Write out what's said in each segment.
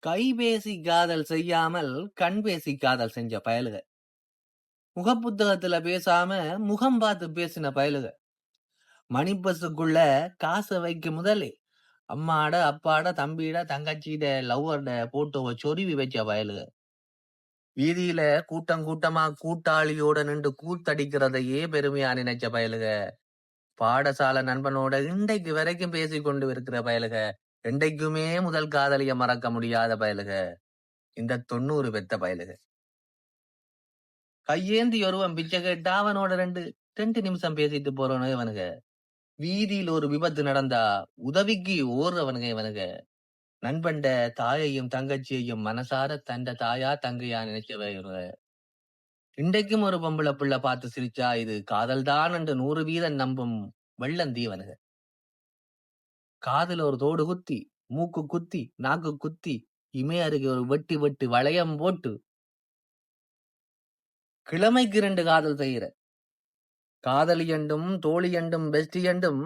கைபேசி காதல் செய்யாமல் கண்பேசி காதல் செஞ்ச பயலுக. முகப்புத்தகத்துல பேசாம முகம் பார்த்து பேசின பயலுக. மணிப்பசுக்குள்ள காசை வைக்க முதலே அம்மாட அப்பாட தம்பிட தங்கச்சிட லவ்வர்ட போட்டோவை சொருவி வச்ச பயலுக. வீதியில கூட்டம் கூட்டமா கூட்டாளியோட நின்று கூத்தடிக்கிறதையே பெருமையா நினைச்ச பயலுக. பாடசாலை நண்பனோட இன்றைக்கு வரைக்கும் பேசி கொண்டு இருக்கிற பயலுக. என்றைக்குமே முதல் காதலிய மறக்க முடியாத பயலுக. இந்த 90 பெத்த பயலுக. கையேந்தி ஒருவன் பிச்சை கேட்டா அவனோட ரெண்டு ரெண்டு நிமிஷம் பேசிட்டு போறவனுங்க இவனுங்க. வீதியில் ஒரு விபத்து நடந்தா உதவிக்கு ஓடுறவனுங்க இவனுங்க. நண்பண்ட தாயையும் தங்கச்சியையும் மனசார தண்ட தாயா தங்கையா நினைச்சவ இவனுங்க. இன்றைக்கும் ஒரு பொம்பளை பிள்ளை பார்த்து சிரிச்சா இது காதல் தான் என்று 100% நம்பும் வெள்ளந்தி இவனுங்க. காதுல ஒரு தோடு குத்தி, மூக்கு குத்தி, நாக்கு குத்தி, இமை அருகே ஒரு வெட்டி வெட்டி வளையம் போட்டு கிழமைக்கு 2 காதல் செய்யற காதலி என்றும் தோழி என்றும் பெஸ்டி என்றும்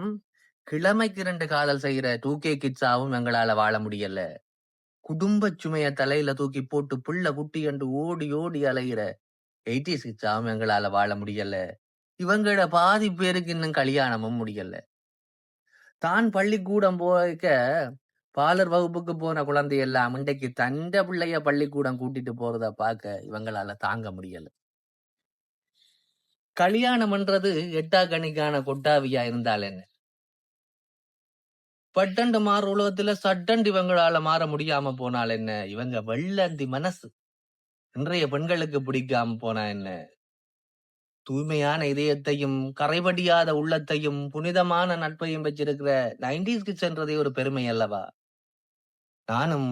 கிழமைக்கு 2 காதல் செய்யற 2K கிட்ஸாவும் எங்களால வாழ முடியல. குடும்ப சுமைய தலையில தூக்கி போட்டு புள்ள குட்டி என்று ஓடி ஓடி அலைகிற 80s கிட்ஸாவும் எங்களால வாழ முடியல. இவங்களோட பாதி பேருக்கு இன்னும் கல்யாணமும் முடியல. தான் பள்ளிக்கூடம் போய்க்க பாலர் வகுப்புக்கு போன குழந்தை எல்லாம் இன்றைக்கு தண்ட பிள்ளைய பள்ளிக்கூடம் கூட்டிட்டு போறத பார்க்க இவங்களால தாங்க முடியல. கல்யாணம்ன்றது எட்டாக்கணிக்கான கொட்டாவியா இருந்தால் என்ன, பட்டண்டு மாற உலகத்துல சட்டண்டு இவங்களால மாற முடியாம போனால் என்ன, இவங்க வெள்ளந்தி மனசு இன்றைய பெண்களுக்கு பிடிக்காம போனா என்ன, தூய்மையான இதயத்தையும் கரைபடியாத உள்ளத்தையும் புனிதமான நட்பையும் வச்சிருக்கிற 90s கிட்ஸ் என்றதே ஒரு பெருமை அல்லவா. நானும்